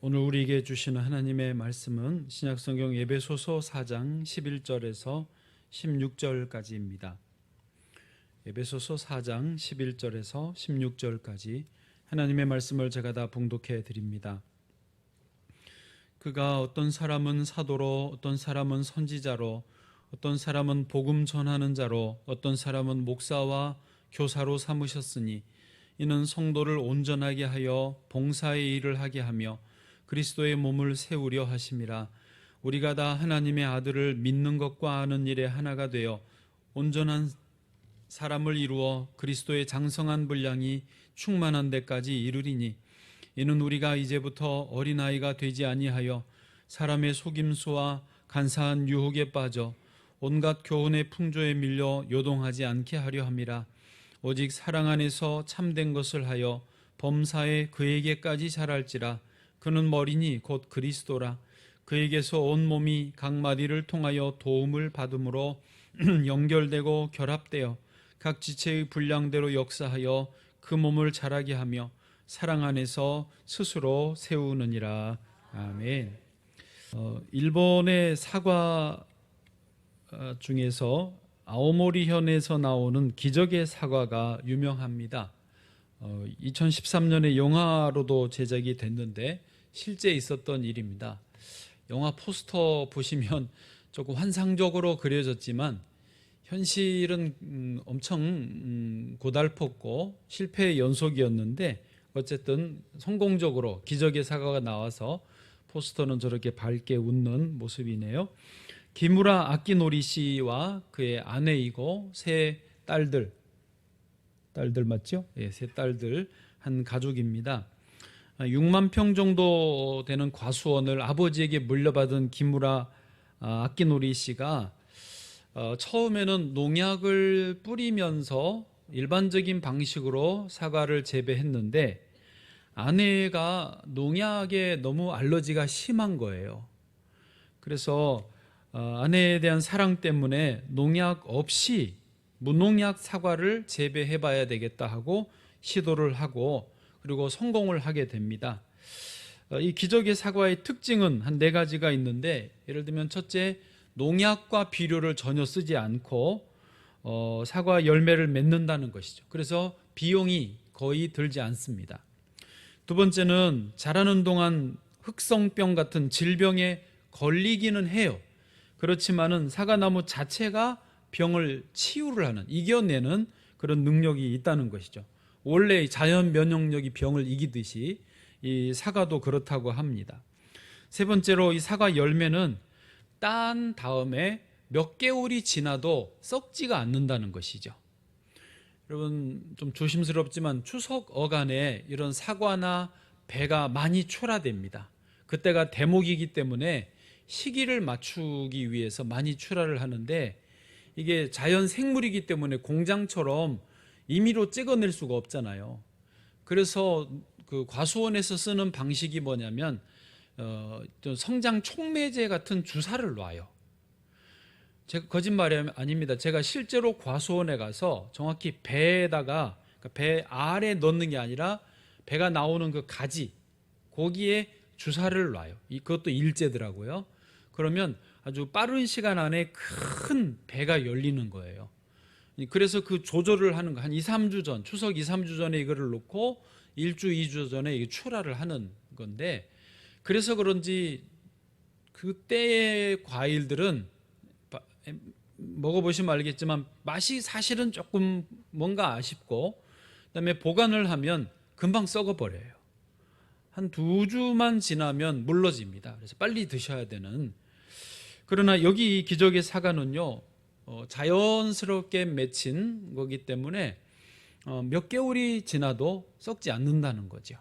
오늘 우리에게 주시는 하나님의 말씀은 신약성경 에베소서 4장 11절에서 16절까지입니다. 에베소서 4장 11절에서 16절까지 하나님의 말씀을 제가 다 봉독해 드립니다. 그가 어떤 사람은 사도로, 어떤 사람은 선지자로, 어떤 사람은 복음 전하는 자로, 어떤 사람은 목사와 교사로 삼으셨으니 이는 성도를 온전하게 하여 봉사의 일을 하게 하며 그리스도의 몸을 세우려 하심이라. 우리가 다 하나님의 아들을 믿는 것과 아는 일에 하나가 되어 온전한 사람을 이루어 그리스도의 장성한 분량이 충만한 데까지 이르리니 이는 우리가 이제부터 어린아이가 되지 아니하여 사람의 속임수와 간사한 유혹에 빠져 온갖 교훈의 풍조에 밀려 요동하지 않게 하려 함이라. 오직 사랑 안에서 참된 것을 하여 범사에 그에게까지 자랄지라. 그는 머리니 곧 그리스도라. 그에게서 온 몸이 각 마디를 통하여 도움을 받음으로 연결되고 결합되어 각 지체의 분량대로 역사하여 그 몸을 자라게 하며 사랑 안에서 스스로 세우느니라. 아멘. 일본의 사과 중에서 아오모리현에서 나오는 기적의 사과가 유명합니다. 2013년에 영화로도 제작이 됐는데 실제 있었던 일입니다. 영화 포스터 보시면 조금 환상적으로 그려졌지만 현실은 엄청 고달팠고 실패의 연속이었는데 어쨌든 성공적으로 기적의 사과가 나와서 포스터는 저렇게 밝게 웃는 모습이네요. 기무라 아키노리 씨와 그의 아내이고 세 딸들 맞죠? 세 딸들 한 가족입니다. 6만 평 정도 되는 과수원을 아버지에게 물려받은 기무라 아키노리 씨가 처음에는 농약을 뿌리면서 일반적인 방식으로 사과를 재배했는데 아내가 농약에 너무 알러지가 심한 거예요. 그래서 아내에 대한 사랑 때문에 농약 없이 무농약 사과를 재배해 봐야 되겠다 하고 시도를 하고 그리고 성공을 하게 됩니다. 이 기적의 사과의 특징은 한 4가지가 있는데 예를 들면 첫째, 농약과 비료를 전혀 쓰지 않고 사과 열매를 맺는다는 것이죠. 그래서 비용이 거의 들지 않습니다. 두 번째는 자라는 동안 흑성병 같은 질병에 걸리기는 해요. 그렇지만은 사과나무 자체가 병을 치유를 하는, 이겨내는 그런 능력이 있다는 것이죠. 원래 자연 면역력이 병을 이기듯이 이 사과도 그렇다고 합니다. 세 번째로 이 사과 열매는 딴 다음에 몇 개월이 지나도 썩지가 않는다는 것이죠. 여러분 좀 조심스럽지만 추석 어간에 이런 사과나 배가 많이 출하됩니다. 그때가 대목이기 때문에 시기를 맞추기 위해서 많이 출하를 하는데 이게 자연 생물이기 때문에 공장처럼 임의로 찍어낼 수가 없잖아요. 그래서 그 과수원에서 쓰는 방식이 뭐냐면 성장 촉매제 같은 주사를 놔요. 제가 거짓말이 아닙니다. 제가 실제로 과수원에 가서 정확히 배에다가, 그러니까 배 알에 넣는 게 아니라 배가 나오는 그 가지 거기에 주사를 놔요. 그것도 일제더라고요. 그러면 아주 빠른 시간 안에 큰 배가 열리는 거예요. 그래서 그 조절을 하는 거, 한 2, 3주 전, 추석 2, 3주 전에 이거를 놓고 1주, 2주 전에 이게 출하를 하는 건데, 그래서 그런지 그때의 과일들은 먹어보시면 알겠지만 맛이 사실은 조금 뭔가 아쉽고, 그다음에 보관을 하면 금방 썩어버려요. 한 2주만 지나면 물러집니다. 그래서 빨리 드셔야 되는. 그러나 여기 이 기적의 사과는요, 자연스럽게 맺힌 거기 때문에 몇 개월이 지나도 썩지 않는다는 거죠.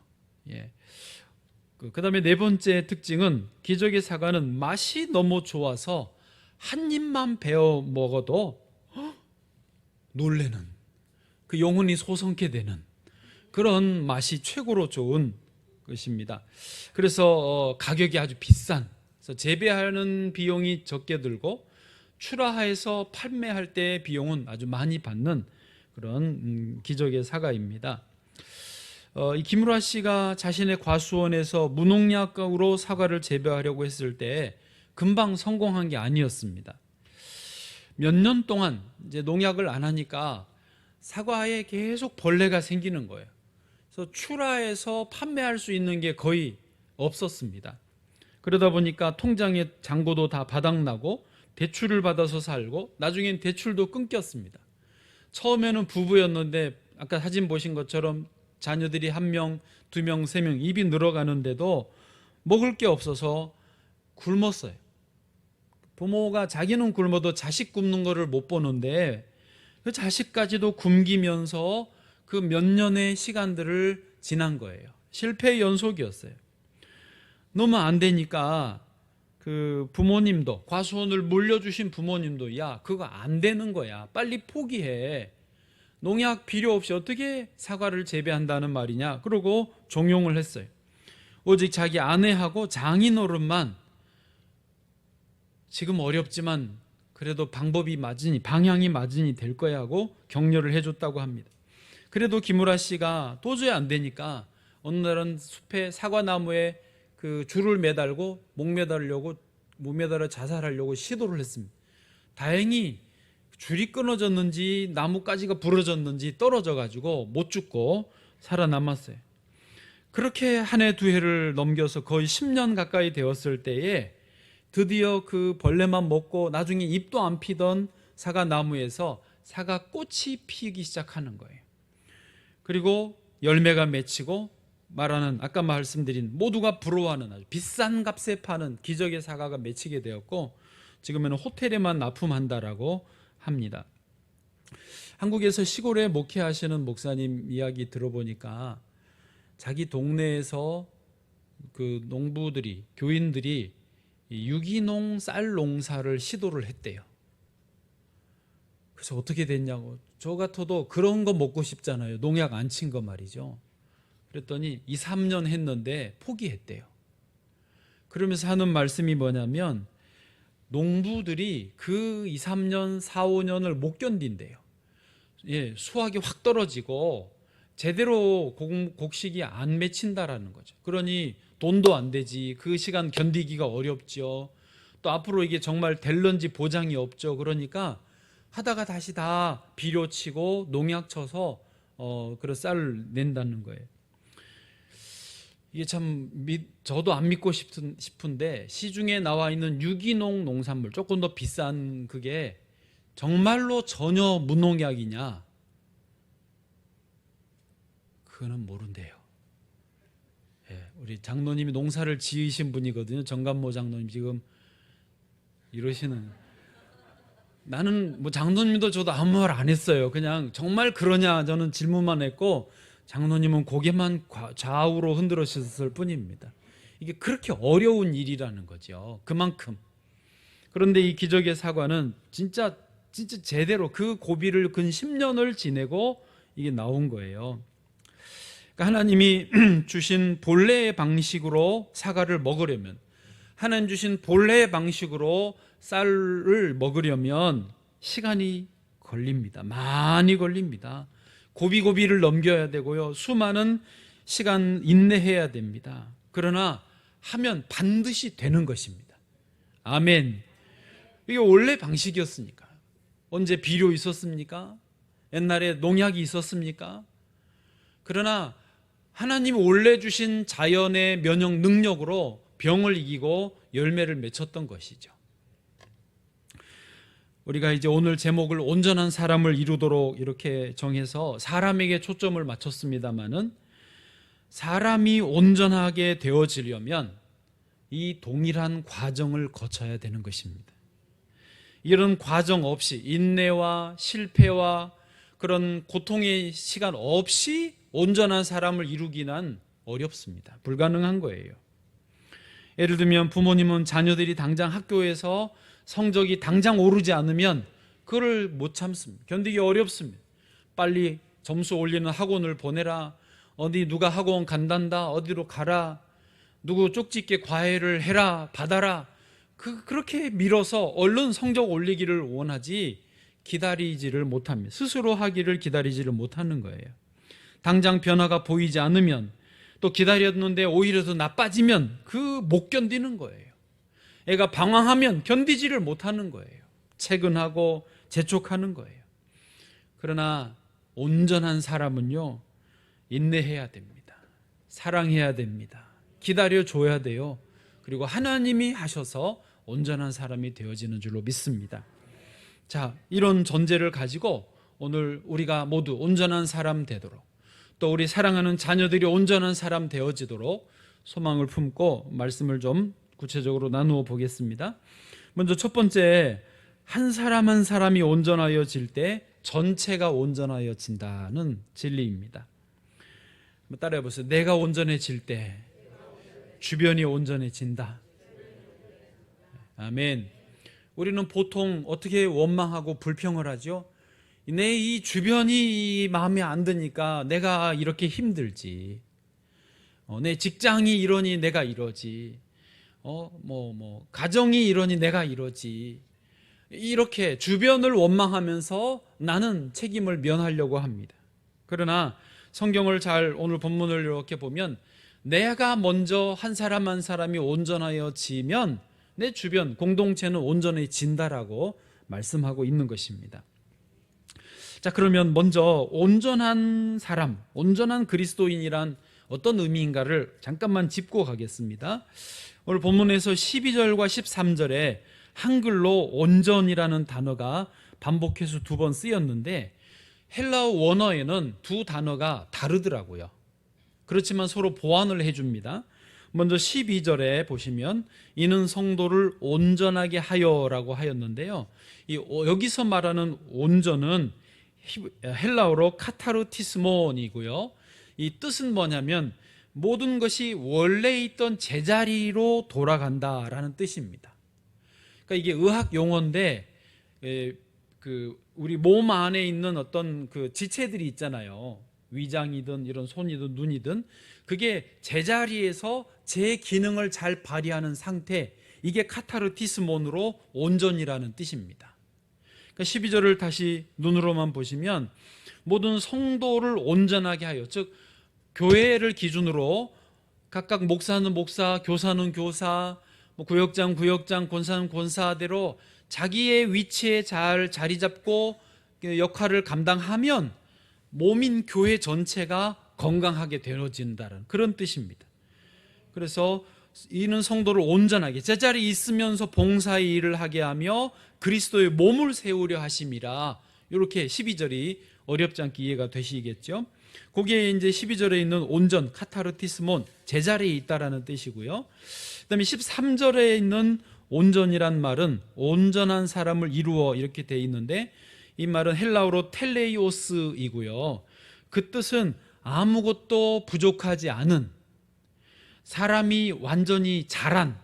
그다음에 네 번째 특징은 기적의 사과는 맛이 너무 좋아서 한 입만 베어 먹어도 놀래는, 그 영혼이 소성케 되는 그런 맛이 최고로 좋은 것입니다. 그래서 가격이 아주 비싼, 그래서 재배하는 비용이 적게 들고 출하해서 판매할 때의 비용은 아주 많이 받는 그런 기적의 사과입니다. 이 김우라 씨가 자신의 과수원에서 무농약으로 사과를 재배하려고 했을 때 금방 성공한 게 아니었습니다. 몇 년 동안 이제 농약을 안 하니까 사과에 계속 벌레가 생기는 거예요. 그래서 출하해서 판매할 수 있는 게 거의 없었습니다. 그러다 보니까 통장에 잔고도 다 바닥나고 대출을 받아서 살고 나중엔 대출도 끊겼습니다. 처음에는 부부였는데 아까 사진 보신 것처럼 자녀들이 1명, 2명, 3명 입이 늘어가는데도 먹을 게 없어서 굶었어요. 부모가 자기는 굶어도 자식 굶는 거를 못 보는데 그 자식까지도 굶기면서 그 몇 년의 시간들을 지난 거예요. 실패의 연속이었어요. 너무 안 되니까 그 부모님도, 과수원을 물려주신 부모님도 야 그거 안 되는 거야, 빨리 포기해, 농약 필요 없이 어떻게 사과를 재배한다는 말이냐, 그러고 종용을 했어요. 오직 자기 아내하고 장인어른만 지금 어렵지만 그래도 방법이 맞으니, 방향이 맞으니 될 거야 하고 격려를 해줬다고 합니다. 그래도 김우라 씨가 도저히 안 되니까 어느 날은 숲에 사과나무에 그 줄을 매달고 못 매달아 자살하려고 시도를 했습니다. 다행히 줄이 끊어졌는지 나뭇가지가 부러졌는지 떨어져 가지고 못 죽고 살아남았어요. 그렇게 한 해 두 해를 넘겨서 거의 10년 가까이 되었을 때에 드디어 그 벌레만 먹고 나중에 잎도 안 피던 사과나무에서 사과꽃이 피기 시작하는 거예요. 그리고 열매가 맺히고 말하는, 아까 말씀드린 모두가 부러워하는 아주 비싼 값에 파는 기적의 사과가 맺히게 되었고 지금은 호텔에만 납품한다라고 합니다. 한국에서 시골에 목회하시는 목사님 이야기 들어보니까 자기 동네에서 그 농부들이, 교인들이 유기농 쌀 농사를 시도를 했대요. 그래서 어떻게 됐냐고, 저 같아도 그런 거 먹고 싶잖아요. 농약 안 친 거 말이죠. 그랬더니 2, 3년 했는데 포기했대요. 그러면서 하는 말씀이 뭐냐면 농부들이 그 2, 3년, 4, 5년을 못 견딘대요. 예, 수확이 확 떨어지고 제대로 곡식이 안 맺힌다라는 거죠. 그러니 돈도 안 되지, 그 시간 견디기가 어렵죠. 또 앞으로 이게 정말 될런지 보장이 없죠. 그러니까 하다가 다시 다 비료 치고 농약 쳐서 그런 쌀을 낸다는 거예요. 이게 참 저도 안 믿고 싶은데 시중에 나와 있는 유기농 농산물, 조금 더 비싼 그게 정말로 전혀 무농약이냐? 그거는 모른대요. 예, 우리 장로님이 농사를 지으신 분이거든요. 정감모 장로님 지금 이러시는. 나는 뭐 장로님도 저도 아무 말 안 했어요. 그냥 정말 그러냐 저는 질문만 했고 장로님은 고개만 좌우로 흔들으셨을 뿐입니다. 이게 그렇게 어려운 일이라는 거죠. 그만큼. 그런데 이 기적의 사과는 진짜 제대로 그 고비를 근 10년을 지내고 이게 나온 거예요. 그러니까 하나님이 주신 본래의 방식으로 사과를 먹으려면, 하나님 주신 본래의 방식으로 쌀을 먹으려면 시간이 걸립니다. 많이 걸립니다. 고비고비를 넘겨야 되고요. 수많은 시간 인내해야 됩니다. 그러나 하면 반드시 되는 것입니다. 아멘. 이게 원래 방식이었으니까. 언제 비료 있었습니까? 옛날에 농약이 있었습니까? 그러나 하나님이 원래 주신 자연의 면역 능력으로 병을 이기고 열매를 맺혔던 것이죠. 우리가 이제 오늘 제목을 온전한 사람을 이루도록 이렇게 정해서 사람에게 초점을 맞췄습니다마는, 사람이 온전하게 되어지려면 이 동일한 과정을 거쳐야 되는 것입니다. 이런 과정 없이, 인내와 실패와 그런 고통의 시간 없이 온전한 사람을 이루기는 어렵습니다. 불가능한 거예요. 예를 들면 부모님은 자녀들이 당장 학교에서 성적이 당장 오르지 않으면 그걸 못 참습니다. 견디기 어렵습니다. 빨리 점수 올리는 학원을 보내라, 어디 누가 학원 간단다, 어디로 가라, 누구 쪽집게 과외를 해라, 받아라, 그렇게 밀어서 얼른 성적 올리기를 원하지 기다리지를 못합니다. 스스로 하기를 기다리지를 못하는 거예요. 당장 변화가 보이지 않으면, 또 기다렸는데 오히려 더 나빠지면 못 견디는 거예요. 애가 방황하면 견디지를 못하는 거예요. 채근하고 재촉하는 거예요. 그러나 온전한 사람은요, 인내해야 됩니다. 사랑해야 됩니다. 기다려줘야 돼요. 그리고 하나님이 하셔서 온전한 사람이 되어지는 줄로 믿습니다. 자, 이런 전제를 가지고 오늘 우리가 모두 온전한 사람 되도록, 또 우리 사랑하는 자녀들이 온전한 사람 되어지도록 소망을 품고 말씀을 좀 구체적으로 나누어 보겠습니다. 먼저 첫 번째, 한 사람 한 사람이 온전하여질 때 전체가 온전하여진다는 진리입니다. 따라해 보세요. 내가 온전해질 때 주변이 온전해진다. 아멘. 우리는 보통 어떻게 원망하고 불평을 하죠? 내 이 주변이 마음에 안 드니까 내가 이렇게 힘들지. 내 직장이 이러니 내가 이러지. 가정이 이러니 내가 이러지. 이렇게 주변을 원망하면서 나는 책임을 면하려고 합니다. 그러나 성경을 잘 오늘 본문을 이렇게 보면 내가 먼저 한 사람 한 사람이 온전하여지면 내 주변 공동체는 온전해진다라고 말씀하고 있는 것입니다. 자, 그러면 먼저 온전한 사람, 온전한 그리스도인이란 어떤 의미인가를 잠깐만 짚고 가겠습니다. 오늘 본문에서 12절과 13절에 한글로 온전이라는 단어가 반복해서 2번 쓰였는데 헬라어 원어에는 두 단어가 다르더라고요. 그렇지만 서로 보완을 해줍니다. 먼저 12절에 보시면 이는 성도를 온전하게 하여라고 하였는데요, 여기서 말하는 온전은 헬라어로 카타르티스몬이고요, 이 뜻은 뭐냐면 모든 것이 원래 있던 제자리로 돌아간다라는 뜻입니다. 그러니까 이게 의학 용어인데 우리 몸 안에 있는 어떤 지체들이 있잖아요. 위장이든 이런 손이든 눈이든 그게 제자리에서 제 기능을 잘 발휘하는 상태, 이게 카타르티스몬으로 온전이라는 뜻입니다. 그러니까 12절을 다시 눈으로만 보시면 모든 성도를 온전하게 하여, 즉 교회를 기준으로 각각 목사는 목사, 교사는 교사, 구역장, 권사는 권사대로 자기의 위치에 잘 자리 잡고 역할을 감당하면 몸인 교회 전체가 건강하게 되어진다는 그런 뜻입니다. 그래서 이는 성도를 온전하게 제자리에 있으면서 봉사의 일을 하게 하며 그리스도의 몸을 세우려 하심이라. 이렇게 12절이 어렵지 않게 이해가 되시겠죠. 거기에 이제 12절에 있는 온전, 카타르티스몬, 제자리에 있다라는 뜻이고요. 그다음에 13절에 있는 온전이란 말은 온전한 사람을 이루어 이렇게 돼 있는데, 이 말은 헬라어로 텔레이오스이고요. 그 뜻은 아무것도 부족하지 않은, 사람이 완전히 자란,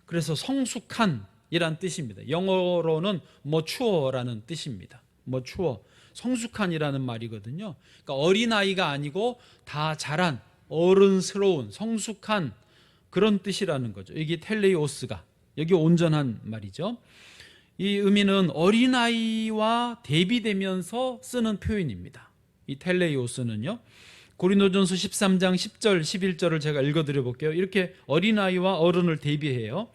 그래서 성숙한 이란 뜻입니다. 영어로는 mature라는 뜻입니다. mature, 성숙한이라는 말이거든요. 그러니까 어린아이가 아니고 다 자란, 어른스러운, 성숙한 그런 뜻이라는 거죠. 여기 텔레이오스가, 여기 온전한 말이죠. 이 의미는 어린아이와 대비되면서 쓰는 표현입니다. 이 텔레이오스는요, 고린도전서 13장 10절 11절을 제가 읽어드려 볼게요. 이렇게 어린아이와 어른을 대비해요.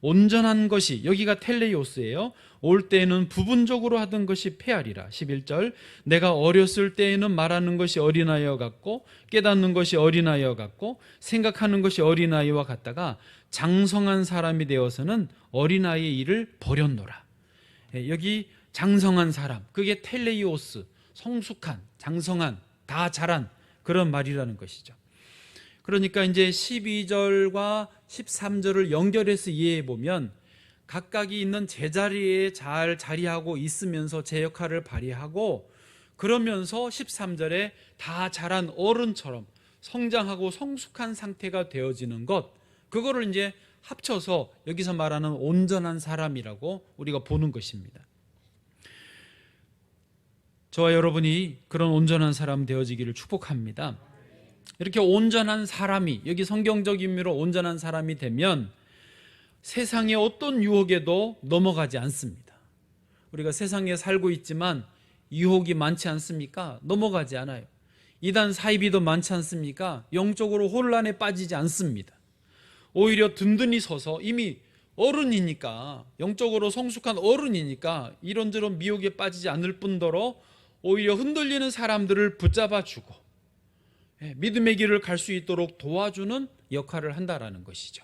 온전한 것이, 여기가 텔레이오스예요. 올 때에는 부분적으로 하던 것이 폐하리라. 11절, 내가 어렸을 때에는 말하는 것이 어린아이와 같고 깨닫는 것이 어린아이와 같고 생각하는 것이 어린아이와 같다가 장성한 사람이 되어서는 어린아이의 일을 버렸노라. 여기 장성한 사람, 그게 텔레이오스, 성숙한, 장성한, 다 자란 그런 말이라는 것이죠. 그러니까 이제 12절과 13절을 연결해서 이해해 보면 각각이 있는 제자리에 잘 자리하고 있으면서 제 역할을 발휘하고, 그러면서 13절에 다 자란 어른처럼 성장하고 성숙한 상태가 되어지는 것, 그거를 이제 합쳐서 여기서 말하는 온전한 사람이라고 우리가 보는 것입니다. 저와 여러분이 그런 온전한 사람 되어지기를 축복합니다. 이렇게 온전한 사람이, 여기 성경적 의미로 온전한 사람이 되면 세상의 어떤 유혹에도 넘어가지 않습니다. 우리가 세상에 살고 있지만 유혹이 많지 않습니까? 넘어가지 않아요. 이단 사이비도 많지 않습니까? 영적으로 혼란에 빠지지 않습니다. 오히려 든든히 서서 이미 어른이니까, 영적으로 성숙한 어른이니까 이런저런 미혹에 빠지지 않을 뿐더러 오히려 흔들리는 사람들을 붙잡아주고 믿음의 길을 갈 수 있도록 도와주는 역할을 한다라는 것이죠.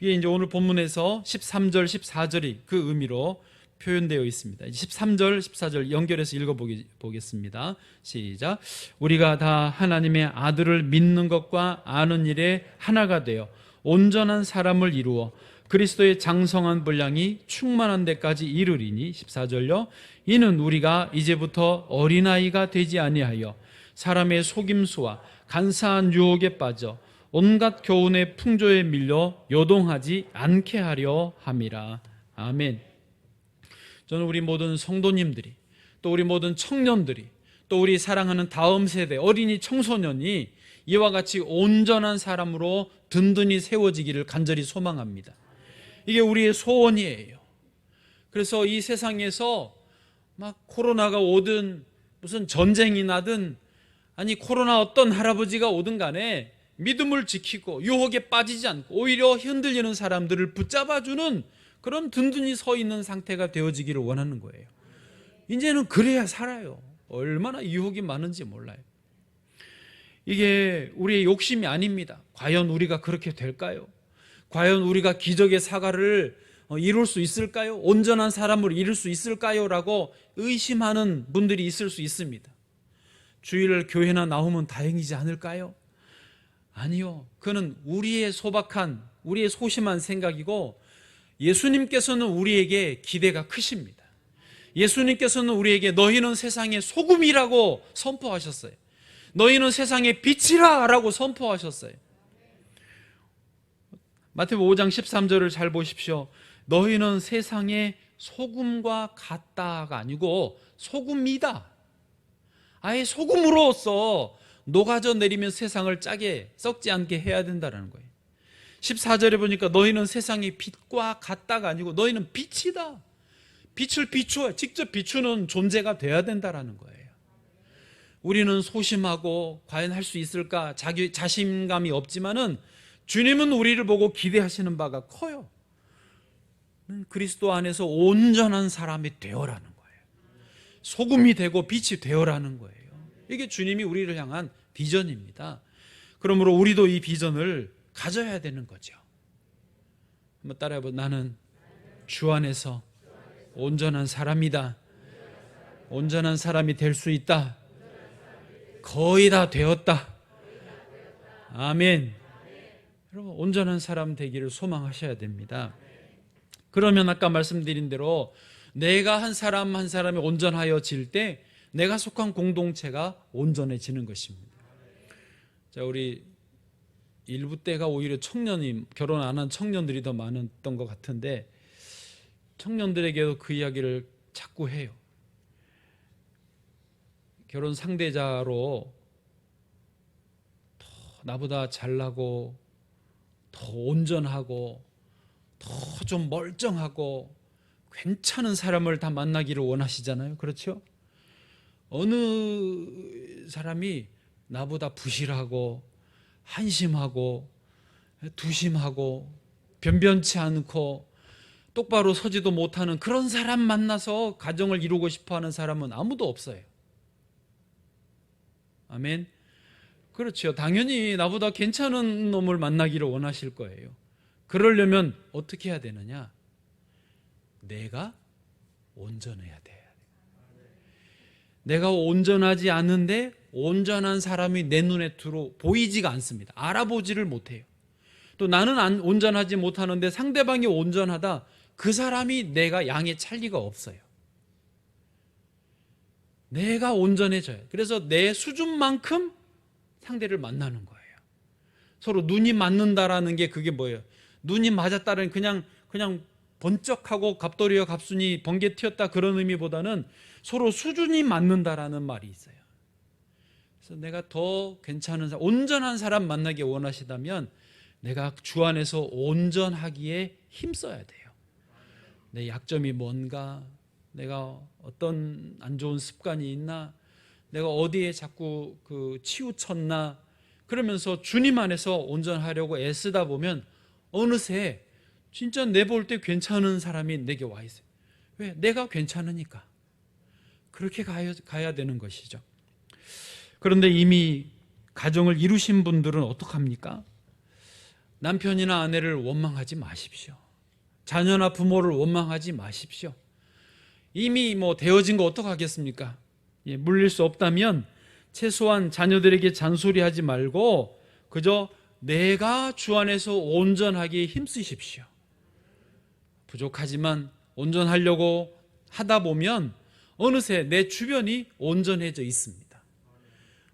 이게 이제 오늘 본문에서 13절, 14절이 그 의미로 표현되어 있습니다. 13절, 14절 연결해서 읽어보겠습니다. 시작. 우리가 다 하나님의 아들을 믿는 것과 아는 일에 하나가 되어 온전한 사람을 이루어 그리스도의 장성한 분량이 충만한 데까지 이르리니 14절요. 이는 우리가 이제부터 어린아이가 되지 아니하여 사람의 속임수와 간사한 유혹에 빠져 온갖 교훈의 풍조에 밀려 요동하지 않게 하려 함이라. 아멘. 저는 우리 모든 성도님들이, 또 우리 모든 청년들이, 또 우리 사랑하는 다음 세대 어린이 청소년이 이와 같이 온전한 사람으로 든든히 세워지기를 간절히 소망합니다. 이게 우리의 소원이에요. 그래서 이 세상에서 막 코로나가 오든 무슨 전쟁이 나든, 아니 코로나 어떤 할아버지가 오든 간에 믿음을 지키고 유혹에 빠지지 않고 오히려 흔들리는 사람들을 붙잡아주는 그런 든든히 서 있는 상태가 되어지기를 원하는 거예요. 이제는 그래야 살아요. 얼마나 유혹이 많은지 몰라요. 이게 우리의 욕심이 아닙니다. 과연 우리가 그렇게 될까요? 과연 우리가 기적의 사과를 이룰 수 있을까요? 온전한 사람을 이룰 수 있을까요? 라고 의심하는 분들이 있을 수 있습니다. 주일 교회나 나오면 다행이지 않을까요? 아니요. 그는 우리의 소박한, 우리의 소심한 생각이고, 예수님께서는 우리에게 기대가 크십니다. 예수님께서는 우리에게 너희는 세상의 소금이라고 선포하셨어요. 너희는 세상의 빛이라 라고 선포하셨어요. 마태복음 5장 13절을 잘 보십시오. 너희는 세상의 소금과 같다가 아니고 소금이다. 아예 소금으로서 녹아져 내리면 세상을 짜게 썩지 않게 해야 된다는 거예요. 14절에 보니까 너희는 세상의 빛과 같다가 아니고 너희는 빛이다. 빛을 비추어 직접 비추는 존재가 돼야 된다는 거예요. 우리는 소심하고 과연 할 수 있을까 자신감이 없지만은 주님은 우리를 보고 기대하시는 바가 커요. 그리스도 안에서 온전한 사람이 되어라는 거예요. 소금이 되고 빛이 되어라는 거예요. 이게 주님이 우리를 향한 비전입니다. 그러므로 우리도 이 비전을 가져야 되는 거죠. 한번 따라해보. 나는 주 안에서 온전한 사람이다. 온전한 사람이 될 수 있다. 거의 다 되었다. 아멘. 여러분, 온전한 사람 되기를 소망하셔야 됩니다. 그러면 아까 말씀드린 대로 내가 한 사람 한 사람이 온전하여질 때 내가 속한 공동체가 온전해지는 것입니다. 자, 우리 일부 때가 오히려 청년이, 결혼 안 한 청년들이 더 많았던 것 같은데 청년들에게도 그 이야기를 자꾸 해요. 결혼 상대자로 더 나보다 잘나고 더 온전하고 더 좀 멀쩡하고 괜찮은 사람을 다 만나기를 원하시잖아요. 그렇죠? 어느 사람이 나보다 부실하고 한심하고 두심하고 변변치 않고 똑바로 서지도 못하는 그런 사람 만나서 가정을 이루고 싶어하는 사람은 아무도 없어요. 아멘. 그렇죠. 당연히 나보다 괜찮은 놈을 만나기를 원하실 거예요. 그러려면 어떻게 해야 되느냐? 내가 온전해야 돼. 내가 온전하지 않은데 온전한 사람이 내 눈에 보이지가 않습니다. 알아보지를 못해요. 또 나는 온전하지 못하는데 상대방이 온전하다. 그 사람이 내가 양에 찰 리가 없어요. 내가 온전해져요. 그래서 내 수준만큼 상대를 만나는 거예요. 서로 눈이 맞는다라는 게 그게 뭐예요? 눈이 맞았다는 그냥 번쩍하고 갑돌이와 갑순이 번개 튀었다 그런 의미보다는 서로 수준이 맞는다라는 말이 있어요. 그래서 내가 더 괜찮은 사람, 온전한 사람 만나기 원하시다면 내가 주 안에서 온전하기에 힘써야 돼요. 내 약점이 뭔가, 내가 어떤 안 좋은 습관이 있나, 내가 어디에 자꾸 치우쳤나 그러면서 주님 안에서 온전하려고 애쓰다 보면 어느새 진짜 내 볼 때 괜찮은 사람이 내게 와 있어요. 왜? 내가 괜찮으니까. 그렇게 가야 되는 것이죠. 그런데 이미 가정을 이루신 분들은 어떡합니까? 남편이나 아내를 원망하지 마십시오. 자녀나 부모를 원망하지 마십시오. 이미 되어진 거 어떡하겠습니까? 물릴 수 없다면 최소한 자녀들에게 잔소리하지 말고 그저 내가 주 안에서 온전하게 힘쓰십시오. 부족하지만 온전하려고 하다 보면 어느새 내 주변이 온전해져 있습니다.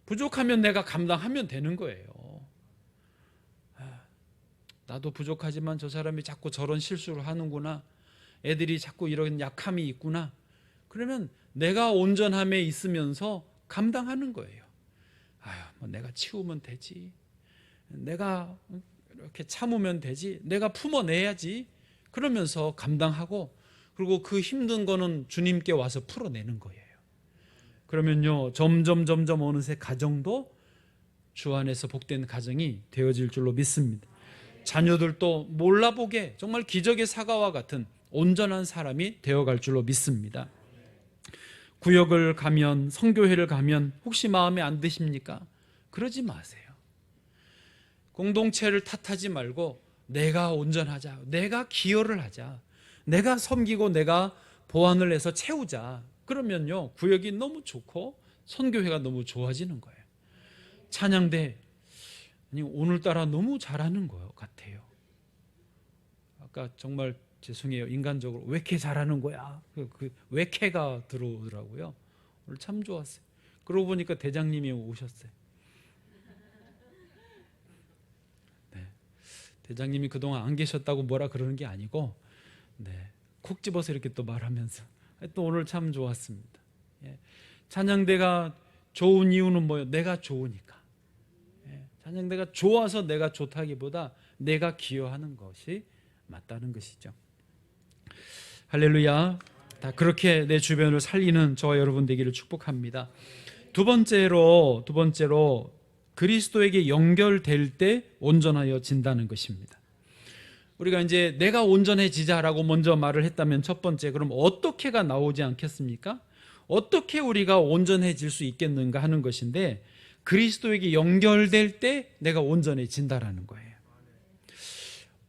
부족하면 내가 감당하면 되는 거예요. 나도 부족하지만 저 사람이 자꾸 저런 실수를 하는구나. 애들이 자꾸 이런 약함이 있구나. 그러면 내가 온전함에 있으면서 감당하는 거예요. 내가 치우면 되지. 내가 이렇게 참으면 되지. 내가 품어내야지. 그러면서 감당하고 그리고 그 힘든 거는 주님께 와서 풀어내는 거예요. 그러면요 점점 어느새 가정도 주 안에서 복된 가정이 되어질 줄로 믿습니다. 자녀들도 몰라보게 정말 기적의 사과와 같은 온전한 사람이 되어갈 줄로 믿습니다. 구역을 가면 성교회를 가면 혹시 마음에 안 드십니까? 그러지 마세요. 공동체를 탓하지 말고 내가 온전하자. 내가 기여를 하자. 내가 섬기고 내가 보완을 해서 채우자. 그러면요 구역이 너무 좋고 선교회가 너무 좋아지는 거예요. 찬양대 오늘따라 너무 잘하는 것 같아요. 아까 정말 죄송해요. 인간적으로 왜 이렇게 잘하는 거야? 왜 이렇게가 들어오더라고요. 오늘 참 좋았어요. 그러고 보니까 대장님이 오셨어요. 네. 대장님이 그동안 안 계셨다고 뭐라 그러는 게 아니고 콕 집어서 이렇게 또 말하면서 또 오늘 참 좋았습니다. 찬양대가 좋은 이유는 뭐예요? 내가 좋으니까. 찬양대가 좋아서 내가 좋다기보다 내가 기여하는 것이 맞다는 것이죠. 할렐루야. 다 그렇게 내 주변을 살리는 저와 여러분 되기를 축복합니다. 두 번째로 그리스도에게 연결될 때 온전하여 진다는 것입니다. 우리가 이제 내가 온전해지자라고 먼저 말을 했다면 첫 번째, 그럼 어떻게가 나오지 않겠습니까? 어떻게 우리가 온전해질 수 있겠는가 하는 것인데 그리스도에게 연결될 때 내가 온전해진다라는 거예요.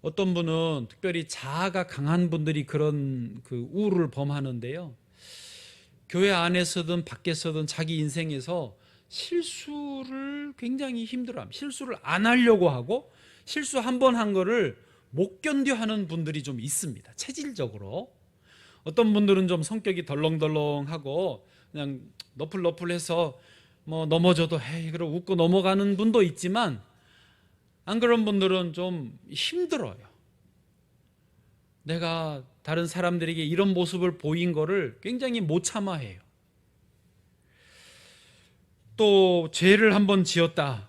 어떤 분은 특별히 자아가 강한 분들이 그런 우울을 범하는데요. 교회 안에서든 밖에서든 자기 인생에서 실수를 굉장히 힘들어합니다. 실수를 안 하려고 하고 실수 한 번 한 거를 못 견뎌 하는 분들이 좀 있습니다. 체질적으로. 어떤 분들은 좀 성격이 덜렁덜렁하고 그냥 너플너플해서 넘어져도 헤이 그러고 웃고 넘어가는 분도 있지만 안 그런 분들은 좀 힘들어요. 내가 다른 사람들에게 이런 모습을 보인 거를 굉장히 못 참아해요. 또 죄를 한번 지었다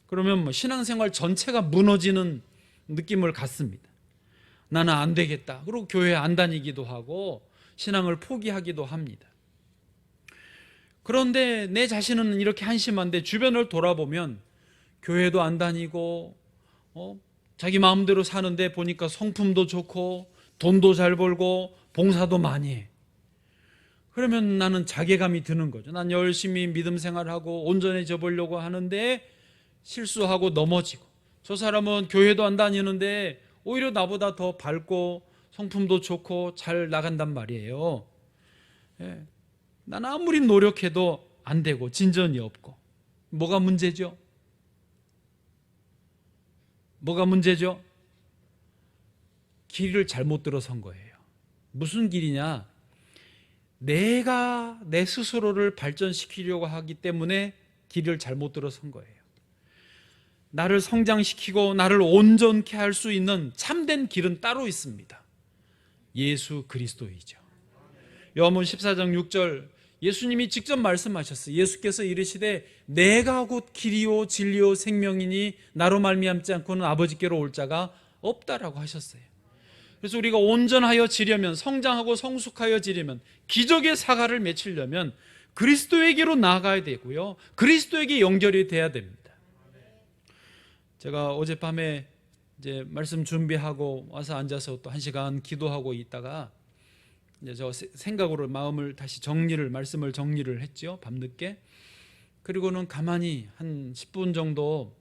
그러면 신앙생활 전체가 무너지는 느낌을 갖습니다. 나는 안 되겠다. 그리고 교회 안 다니기도 하고 신앙을 포기하기도 합니다. 그런데 내 자신은 이렇게 한심한데 주변을 돌아보면 교회도 안 다니고 자기 마음대로 사는데 보니까 성품도 좋고 돈도 잘 벌고 봉사도 많이 해. 그러면 나는 자괴감이 드는 거죠. 난 열심히 믿음 생활하고 온전해져 보려고 하는데 실수하고 넘어지고, 저 사람은 교회도 안 다니는데 오히려 나보다 더 밝고 성품도 좋고 잘 나간단 말이에요. 난 아무리 노력해도 안 되고 진전이 없고. 뭐가 문제죠? 뭐가 문제죠? 길을 잘못 들어선 거예요. 무슨 길이냐? 내가 내 스스로를 발전시키려고 하기 때문에 길을 잘못 들어선 거예요. 나를 성장시키고 나를 온전케 할 수 있는 참된 길은 따로 있습니다. 예수 그리스도이죠. 요한복음 14장 6절 예수님이 직접 말씀하셨어요. 예수께서 이르시되 내가 곧 길이요 진리요 생명이니 나로 말미암지 않고는 아버지께로 올 자가 없다라고 하셨어요. 그래서 우리가 온전하여 지려면, 성장하고 성숙하여 지려면, 기적의 사과를 맺히려면 그리스도에게로 나아가야 되고요. 그리스도에게 연결이 돼야 됩니다. 제가 어젯밤에 이제 말씀 준비하고 와서 앉아서 또 1시간 기도하고 있다가 이제 저 생각으로 마음을 다시 말씀을 정리를 했죠. 밤늦게. 그리고는 가만히 한 10분 정도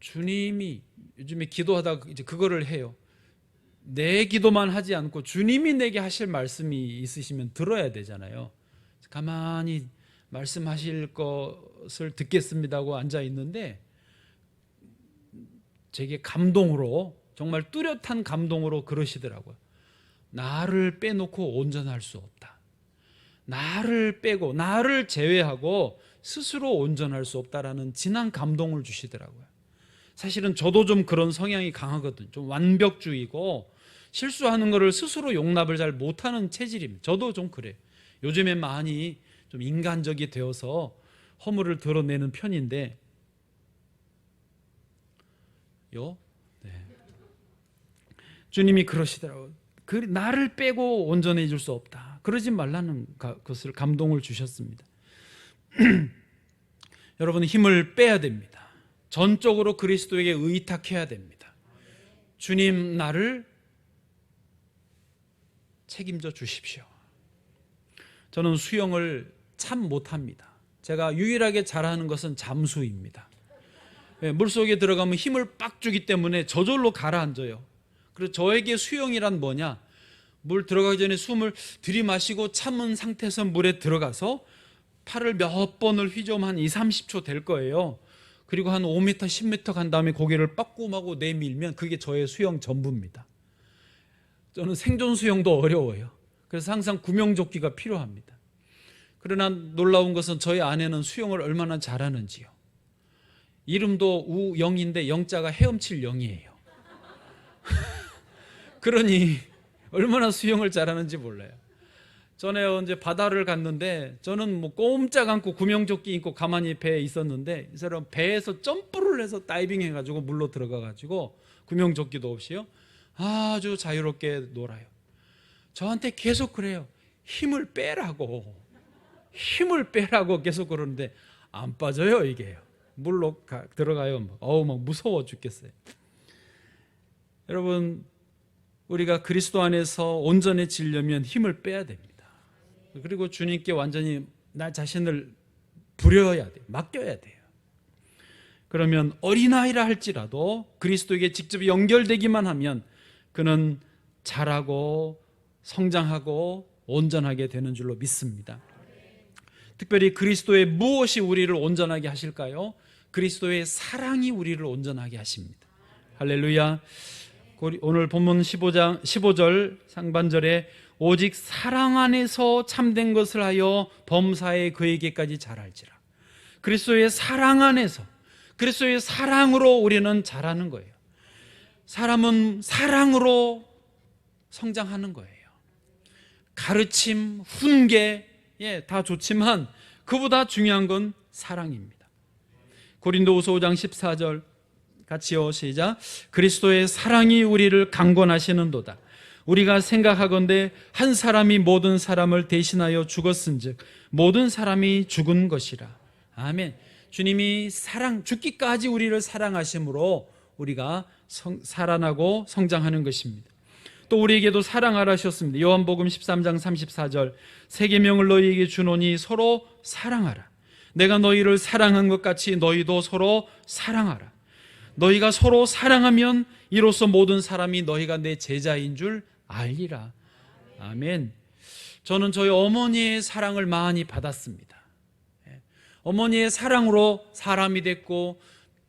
주님이 요즘에 기도하다가 이제 그거를 해요. 내 기도만 하지 않고 주님이 내게 하실 말씀이 있으시면 들어야 되잖아요. 가만히 말씀하실 것을 듣겠습니다 하고 앉아 있는데 제게 감동으로, 정말 뚜렷한 감동으로 그러시더라고요. 나를 빼놓고 온전할 수 없다. 나를 빼고 나를 제외하고 스스로 온전할 수 없다라는 진한 감동을 주시더라고요. 사실은 저도 좀 그런 성향이 강하거든요. 좀 완벽주의고 실수하는 거를 스스로 용납을 잘 못하는 체질입니다. 저도 좀 그래요. 요즘에 많이 좀 인간적이 되어서 허물을 드러내는 편인데 네. 주님이 그러시더라고요. 나를 빼고 온전해질 수 없다. 그러지 말라는 것을 감동을 주셨습니다. 여러분, 힘을 빼야 됩니다. 전적으로 그리스도에게 의탁해야 됩니다. 주님, 나를 책임져 주십시오. 저는 수영을 참 못합니다. 제가 유일하게 잘하는 것은 잠수입니다. 물속에 들어가면 힘을 빡 주기 때문에 저절로 가라앉아요. 그래서 저에게 수영이란 뭐냐? 물 들어가기 전에 숨을 들이마시고 참은 상태에서 물에 들어가서 팔을 몇 번을 휘저으면 한 20-30초 될 거예요. 그리고 한 5m, 10m 간 다음에 고개를 빠꿈하고 내밀면 그게 저의 수영 전부입니다. 저는 생존 수영도 어려워요. 그래서 항상 구명조끼가 필요합니다. 그러나 놀라운 것은 저희 아내는 수영을 얼마나 잘하는지요. 이름도 우영인데 영자가 헤엄칠 영이에요. 그러니 얼마나 수영을 잘하는지 몰라요. 전에 언제 바다를 갔는데 저는 뭐 꼼짝 않고 구명조끼 입고 가만히 배에 있었는데 이 사람 배에서 점프를 해서 다이빙 해가지고 물로 들어가가지고 구명조끼도 없이요 아주 자유롭게 놀아요. 저한테 계속 그래요. 힘을 빼라고 계속 그러는데 안 빠져요. 이게요. 물로 들어가요. 막 무서워 죽겠어요. 여러분, 우리가 그리스도 안에서 온전해지려면 힘을 빼야 됩니다. 그리고 주님께 완전히 나 자신을 부려야 돼요. 맡겨야 돼요. 그러면 어린아이라 할지라도 그리스도에게 직접 연결되기만 하면 그는 자라고 성장하고 온전하게 되는 줄로 믿습니다. 특별히 그리스도의 무엇이 우리를 온전하게 하실까요? 그리스도의 사랑이 우리를 온전하게 하십니다. 할렐루야. 오늘 본문 15절 상반절에 오직 사랑 안에서 참된 것을 하여 범사에 그에게까지 자랄지라. 그리스도의 사랑 안에서, 그리스도의 사랑으로 우리는 자라는 거예요. 사람은 사랑으로 성장하는 거예요. 가르침, 훈계, 다 좋지만 그보다 중요한 건 사랑입니다. 고린도후서 5장 14절 같이요, 시작. 그리스도의 사랑이 우리를 강권하시는도다. 우리가 생각하건대 한 사람이 모든 사람을 대신하여 죽었은즉 모든 사람이 죽은 것이라. 아멘. 주님이 죽기까지 우리를 사랑하심으로 우리가 살아나고 성장하는 것입니다. 또 우리에게도 사랑하라 하셨습니다. 요한복음 13장 34절 새 계명을 너희에게 주노니 서로 사랑하라. 내가 너희를 사랑한 것 같이 너희도 서로 사랑하라. 너희가 서로 사랑하면 이로써 모든 사람이 너희가 내 제자인 줄 알리라. 아멘. 저는 저희 어머니의 사랑을 많이 받았습니다. 어머니의 사랑으로 사람이 됐고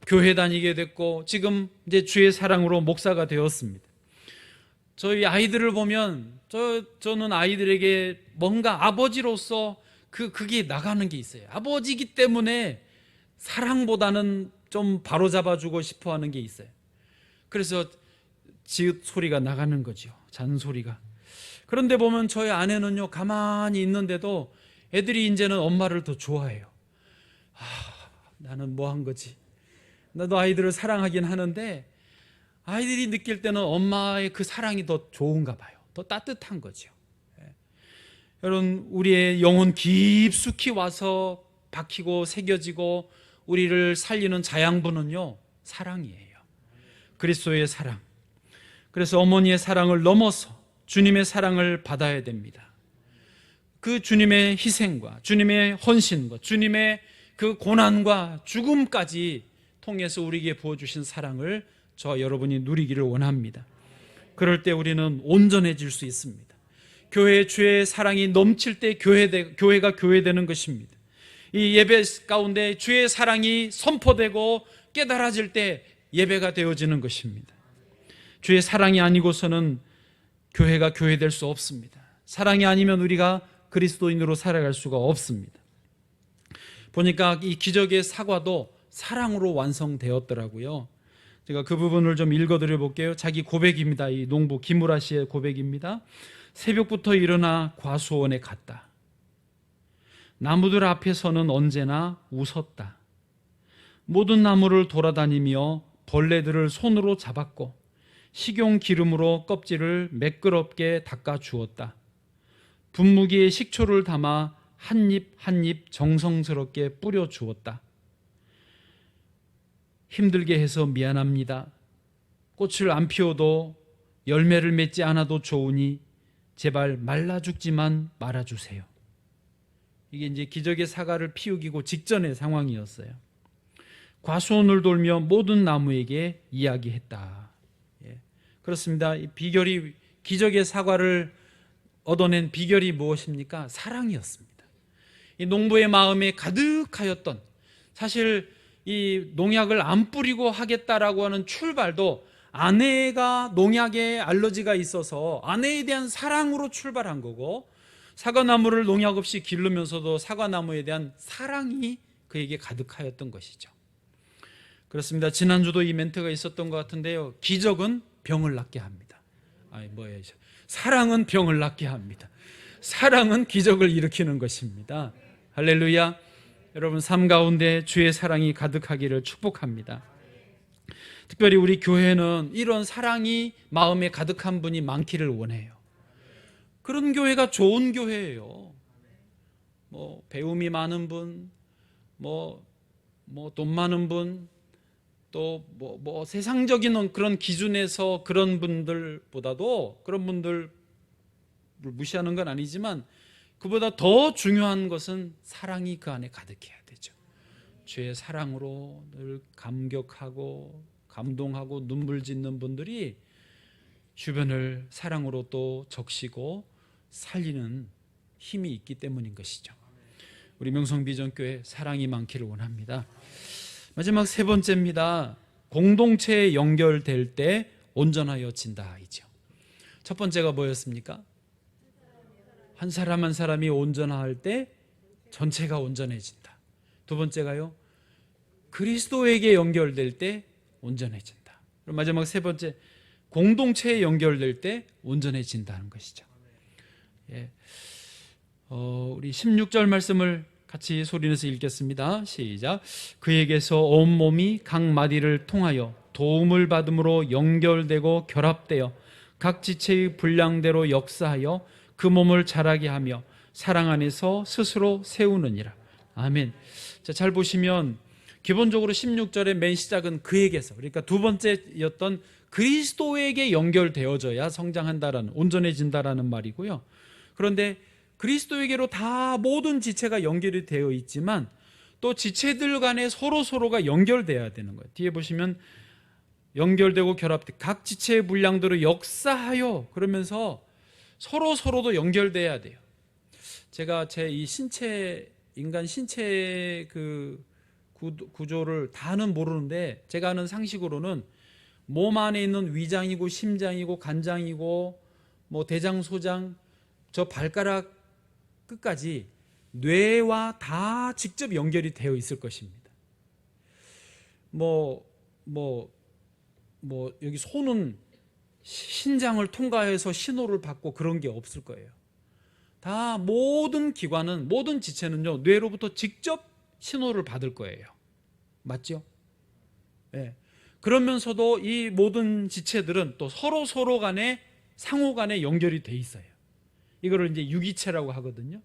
교회 다니게 됐고 지금 이제 주의 사랑으로 목사가 되었습니다. 저희 아이들을 보면 저는 아이들에게 뭔가 아버지로서 그게 나가는 게 있어요. 아버지이기 때문에 사랑보다는 좀 바로잡아주고 싶어 하는 게 있어요. 그래서 지읒 소리가 나가는 거죠. 잔소리가. 그런데 보면 저희 아내는요, 가만히 있는데도 애들이 이제는 엄마를 더 좋아해요. 나는 뭐 한 거지? 나도 아이들을 사랑하긴 하는데 아이들이 느낄 때는 엄마의 그 사랑이 더 좋은가 봐요. 더 따뜻한 거죠. 여러분, 우리의 영혼 깊숙이 와서 박히고 새겨지고 우리를 살리는 자양분은요, 사랑이에요. 그리스도의 사랑. 그래서 어머니의 사랑을 넘어서 주님의 사랑을 받아야 됩니다. 그 주님의 희생과 주님의 헌신과 주님의 그 고난과 죽음까지 통해서 우리에게 부어주신 사랑을 저와 여러분이 누리기를 원합니다. 그럴 때 우리는 온전해질 수 있습니다. 교회의 주의 사랑이 넘칠 때 교회가 교회되는 것입니다. 이 예배 가운데 주의 사랑이 선포되고 깨달아질 때 예배가 되어지는 것입니다. 주의 사랑이 아니고서는 교회가 교회될 수 없습니다. 사랑이 아니면 우리가 그리스도인으로 살아갈 수가 없습니다. 보니까 이 기적의 사과도 사랑으로 완성되었더라고요. 제가 그 부분을 좀 읽어드려 볼게요. 자기 고백입니다. 이 농부 김우라 씨의 고백입니다. 새벽부터 일어나 과수원에 갔다. 나무들 앞에서는 언제나 웃었다. 모든 나무를 돌아다니며 벌레들을 손으로 잡았고 식용 기름으로 껍질을 매끄럽게 닦아 주었다. 분무기에 식초를 담아 한 입 한 입 정성스럽게 뿌려 주었다. 힘들게 해서 미안합니다. 꽃을 안 피워도 열매를 맺지 않아도 좋으니 제발 말라 죽지만 말아주세요. 이게 이제 기적의 사과를 피우기고 직전의 상황이었어요. 과수원을 돌며 모든 나무에게 이야기했다. 예. 그렇습니다. 이 비결이, 기적의 사과를 얻어낸 비결이 무엇입니까? 사랑이었습니다. 이 농부의 마음에 가득하였던, 사실 이 농약을 안 뿌리고 하겠다라고 하는 출발도 아내가 농약에 알러지가 있어서 아내에 대한 사랑으로 출발한 거고, 사과나무를 농약 없이 기르면서도 사과나무에 대한 사랑이 그에게 가득하였던 것이죠. 그렇습니다. 지난주도 이 멘트가 있었던 것 같은데요. 기적은 병을 낫게 합니다. 사랑은 병을 낫게 합니다. 사랑은 기적을 일으키는 것입니다. 할렐루야. 여러분, 삶 가운데 주의 사랑이 가득하기를 축복합니다. 특별히 우리 교회는 이런 사랑이 마음에 가득한 분이 많기를 원해요. 그런 교회가 좋은 교회예요. 배움이 많은 분, 돈 많은 분, 또 세상적인 그런 기준에서 그런 분들보다도, 그런 분들을 무시하는 건 아니지만 그보다 더 중요한 것은 사랑이 그 안에 가득해야 되죠. 주의 사랑으로 늘 감격하고 감동하고 눈물 짓는 분들이 주변을 사랑으로 또 적시고 살리는 힘이 있기 때문인 것이죠. 우리 명성비전교회 사랑이 많기를 원합니다. 마지막 세 번째입니다. 공동체에 연결될 때 온전하여진다 이죠. 첫 번째가 뭐였습니까? 한 사람 한 사람이 온전할 때 전체가 온전해진다. 두 번째가요, 그리스도에게 연결될 때 온전해진다. 그럼 마지막 세 번째, 공동체에 연결될 때 온전해진다는 것이죠. 예. 우리 16절 말씀을 같이 소리내서 읽겠습니다. 시작. 그에게서 온몸이 각 마디를 통하여 도움을 받음으로 연결되고 결합되어 각 지체의 분량대로 역사하여 그 몸을 자라게 하며 사랑 안에서 스스로 세우느니라. 아멘. 자, 잘 보시면 기본적으로 16절의 맨 시작은 그에게서, 그러니까 두 번째였던 그리스도에게 연결되어져야 성장한다라는, 온전해진다라는 말이고요. 그런데 그리스도에게로 다 모든 지체가 연결이 되어 있지만 또 지체들 간에 서로가 연결돼야 되는 거예요. 뒤에 보시면 연결되고 결합돼 각 지체의 분량대로 역사하여, 그러면서 서로도 연결돼야 돼요. 제가 제 이 신체, 인간 신체의 그 구조를 다는 모르는데, 제가 아는 상식으로는 몸 안에 있는 위장이고 심장이고 간장이고 대장, 소장, 저 발가락 끝까지 뇌와 다 직접 연결이 되어 있을 것입니다. 여기 손은 신장을 통과해서 신호를 받고 그런 게 없을 거예요. 다 모든 기관은, 모든 지체는요, 뇌로부터 직접 신호를 받을 거예요. 맞죠? 네. 그러면서도 이 모든 지체들은 또 서로 간에 상호 간에 연결이 돼 있어요. 이거를 이제 유기체라고 하거든요.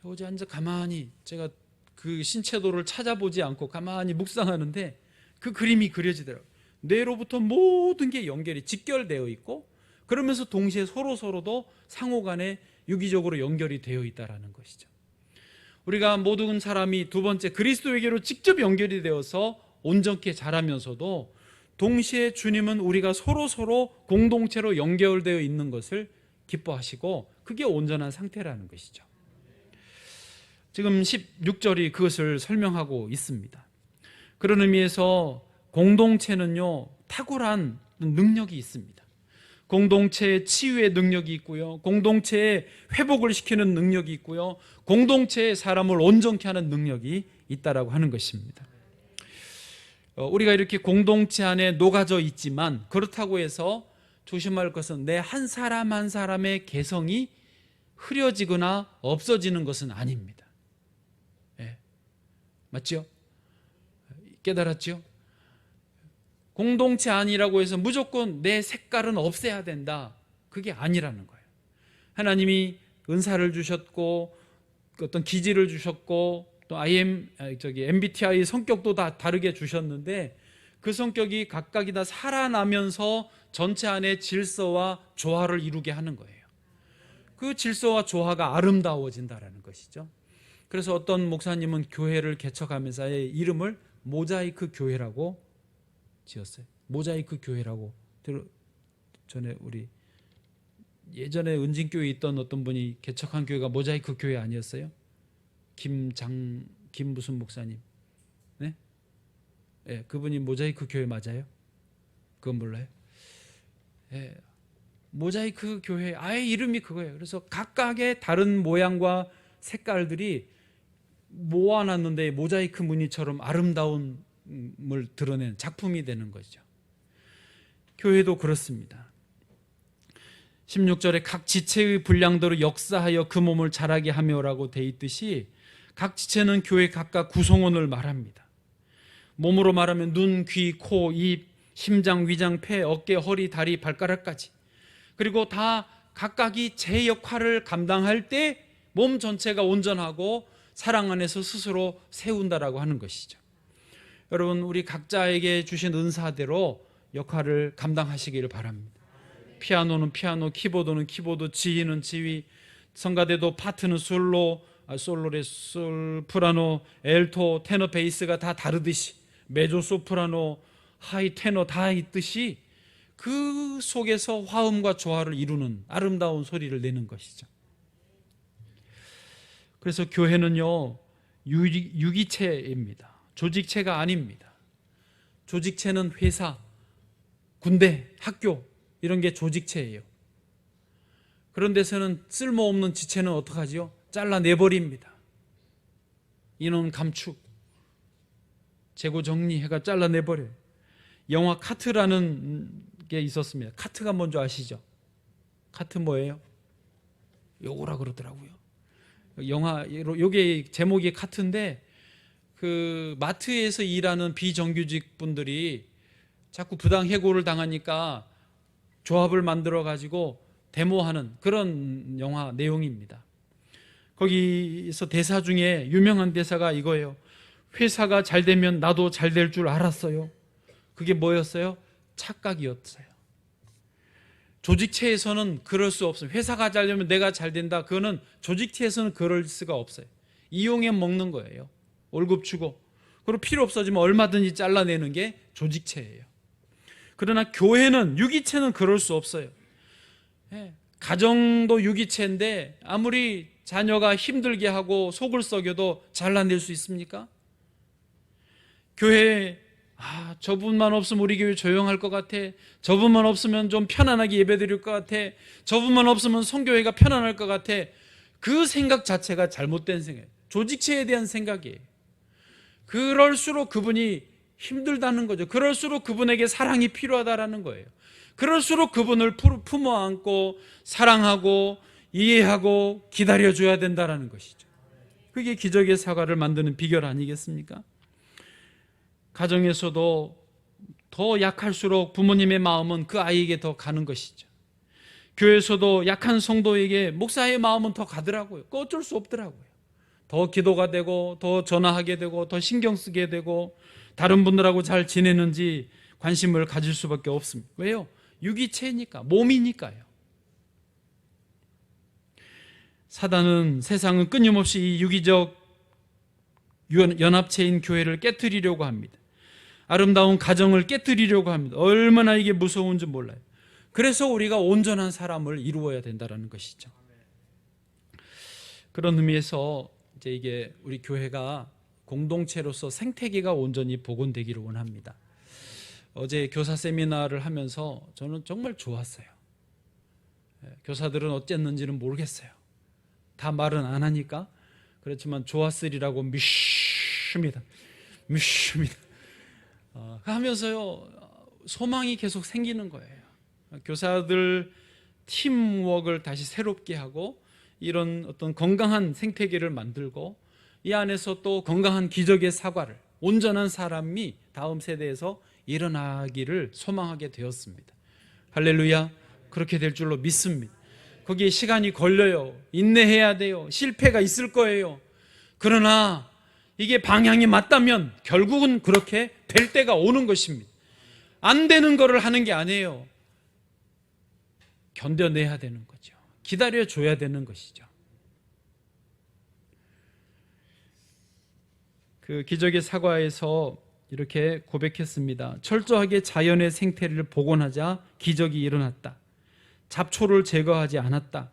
어제 앉아 가만히 제가 그 신체도를 찾아보지 않고 가만히 묵상하는데 그 그림이 그려지더라고요. 뇌로부터 모든 게 연결이 직결되어 있고, 그러면서 동시에 서로도 상호간에 유기적으로 연결이 되어 있다는 것이죠. 우리가 모든 사람이 두 번째 그리스도에게로 직접 연결이 되어서 온전케 자라면서도 동시에 주님은 우리가 서로 공동체로 연결되어 있는 것을 기뻐하시고, 그게 온전한 상태라는 것이죠. 지금 16절이 그것을 설명하고 있습니다. 그런 의미에서 공동체는요, 탁월한 능력이 있습니다. 공동체의 치유의 능력이 있고요, 공동체의 회복을 시키는 능력이 있고요, 공동체의 사람을 온전케 하는 능력이 있다라고 하는 것입니다. 우리가 이렇게 공동체 안에 녹아져 있지만, 그렇다고 해서 조심할 것은 내 한 사람 한 사람의 개성이 흐려지거나 없어지는 것은 아닙니다. 맞죠? 깨달았죠? 공동체 아니라고 해서 무조건 내 색깔은 없애야 된다, 그게 아니라는 거예요. 하나님이 은사를 주셨고 어떤 기질을 주셨고 또 MBTI 성격도 다 다르게 주셨는데, 그 성격이 각각이 다 살아나면서 전체 안에 질서와 조화를 이루게 하는 거예요. 그 질서와 조화가 아름다워진다라는 것이죠. 그래서 어떤 목사님은 교회를 개척하면서 아예 이름을 모자이크 교회라고 지었어요. 모자이크 교회라고. 전에 우리 예전에 은진교회에 있던 어떤 분이 개척한 교회가 모자이크 교회 아니었어요? 김 무슨 목사님. 네? 네, 그분이 모자이크 교회 맞아요? 그건 몰라요? 네, 모자이크 교회 아예 이름이 그거예요. 그래서 각각의 다른 모양과 색깔들이 모아놨는데 모자이크 무늬처럼 아름다움을 드러내는 작품이 되는 거죠. 교회도 그렇습니다. 16절에 각 지체의 분량대로 역사하여 그 몸을 자라게 하며라고 돼 있듯이, 각 지체는 교회 각각 구성원을 말합니다. 몸으로 말하면 눈, 귀, 코, 입, 심장, 위장, 폐, 어깨, 허리, 다리, 발가락까지, 그리고 다 각각이 제 역할을 감당할 때 몸 전체가 온전하고 사랑 안에서 스스로 세운다라고 하는 것이죠. 여러분, 우리 각자에게 주신 은사대로 역할을 감당하시기를 바랍니다. 피아노는 피아노, 키보드는 키보드, 지휘는 지휘, 성가대도 파트는 솔로레, 프라노, 엘토, 테너, 베이스가 다 다르듯이, 메조, 소프라노, 하이, 테너 다 있듯이 그 속에서 화음과 조화를 이루는 아름다운 소리를 내는 것이죠. 그래서 교회는요, 유기체입니다. 조직체가 아닙니다. 조직체는 회사, 군대, 학교 이런 게 조직체예요. 그런 데서는 쓸모없는 지체는 어떡하지요? 잘라내버립니다. 인원 감축, 재고 정리해가 잘라내버려요. 영화 카트라는 게 있었습니다. 카트가 뭔지 아시죠? 카트 뭐예요? 요거라 그러더라고요. 영화, 요게 제목이 카트인데, 그 마트에서 일하는 비정규직 분들이 자꾸 부당 해고를 당하니까 조합을 만들어 가지고 데모하는 그런 영화 내용입니다. 거기서 대사 중에 유명한 대사가 이거예요. 회사가 잘 되면 나도 잘 될 줄 알았어요. 그게 뭐였어요? 착각이었어요. 조직체에서는 그럴 수 없어요. 회사가 잘 되면 내가 잘 된다. 그거는 조직체에서는 그럴 수가 없어요. 이용해 먹는 거예요. 월급 주고. 그리고 필요 없어지면 얼마든지 잘라내는 게 조직체예요. 그러나 교회는, 유기체는 그럴 수 없어요. 가정도 유기체인데 아무리 자녀가 힘들게 하고 속을 썩여도 잘라낼 수 있습니까? 교회에 저분만 없으면 우리 교회 조용할 것 같아, 저분만 없으면 좀 편안하게 예배드릴 것 같아, 저분만 없으면 성교회가 편안할 것 같아, 그 생각 자체가 잘못된 생각이에요. 조직체에 대한 생각이에요. 그럴수록 그분이 힘들다는 거죠. 그럴수록 그분에게 사랑이 필요하다는 거예요. 그럴수록 그분을 품어 안고 사랑하고 이해하고 기다려줘야 된다는 것이죠. 그게 기적의 사과를 만드는 비결 아니겠습니까? 가정에서도 더 약할수록 부모님의 마음은 그 아이에게 더 가는 것이죠. 교회에서도 약한 성도에게 목사의 마음은 더 가더라고요. 그 어쩔 수 없더라고요. 더 기도가 되고 더 전화하게 되고 더 신경 쓰게 되고 다른 분들하고 잘 지내는지 관심을 가질 수밖에 없습니다. 왜요? 유기체니까, 몸이니까요. 사단은, 세상은 끊임없이 이 유기적 연합체인 교회를 깨트리려고 합니다. 아름다운 가정을 깨트리려고 합니다. 얼마나 이게 무서운지 몰라요. 그래서 우리가 온전한 사람을 이루어야 된다는 것이죠. 그런 의미에서 이제 이게 우리 교회가 공동체로서 생태계가 온전히 복원되기를 원합니다. 어제 교사 세미나를 하면서 저는 정말 좋았어요. 교사들은 어쨌는지는 모르겠어요. 다 말은 안 하니까. 그렇지만 좋았으리라고 믿습니다. 하면서요, 소망이 계속 생기는 거예요. 교사들 팀워크를 다시 새롭게 하고 이런 어떤 건강한 생태계를 만들고 이 안에서 또 건강한 기적의 사과를, 온전한 사람이 다음 세대에서 일어나기를 소망하게 되었습니다. 할렐루야. 그렇게 될 줄로 믿습니다. 거기에 시간이 걸려요. 인내해야 돼요. 실패가 있을 거예요. 그러나 이게 방향이 맞다면 결국은 그렇게 될 때가 오는 것입니다. 안 되는 거를 하는 게 아니에요. 견뎌내야 되는 거죠. 기다려줘야 되는 것이죠. 그 기적의 사과에서 이렇게 고백했습니다. 철저하게 자연의 생태를 복원하자 기적이 일어났다. 잡초를 제거하지 않았다.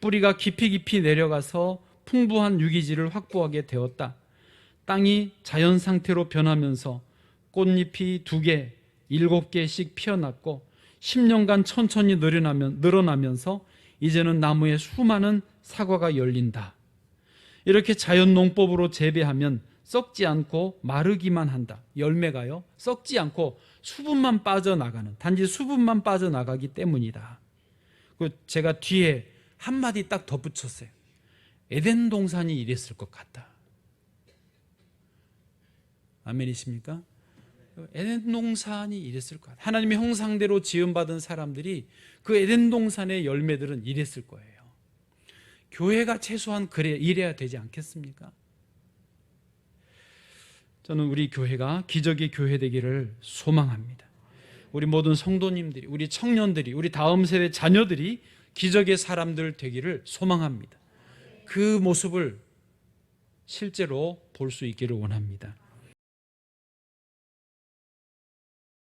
뿌리가 깊이 내려가서 풍부한 유기질을 확보하게 되었다. 땅이 자연 상태로 변하면서 꽃잎이 2개, 7개씩 피어났고 10년간 천천히 늘어나면서 이제는 나무에 수많은 사과가 열린다. 이렇게 자연 농법으로 재배하면 썩지 않고 마르기만 한다. 열매가요, 썩지 않고 수분만 빠져나가는, 단지 수분만 빠져나가기 때문이다. 제가 뒤에 한마디 딱 덧붙였어요. 에덴 동산이 이랬을 것 같다. 아멘이십니까? 에덴 동산이 이랬을 것 같다. 하나님의 형상대로 지음받은 사람들이 그 에덴 동산의 열매들은 이랬을 거예요. 교회가 최소한 이래야 되지 않겠습니까? 저는 우리 교회가 기적의 교회 되기를 소망합니다. 우리 모든 성도님들이, 우리 청년들이, 우리 다음 세대 자녀들이 기적의 사람들 되기를 소망합니다. 그 모습을 실제로 볼 수 있기를 원합니다.